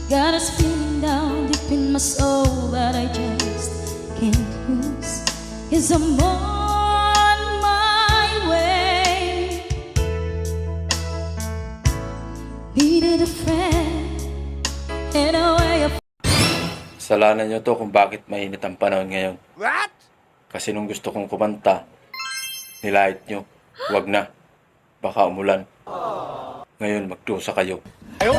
Got us feeling down deep in my soul that I just can't lose. 'Cause I'm on my way. Needed a friend in a way of... Kasalanan nyo to kung bakit mainit ang panahon ngayon. What? Kasi nung gusto kong kumanta, nilait nyo. Huwag na. Baka umulan. Ngayon magdusa kayo. Ayaw,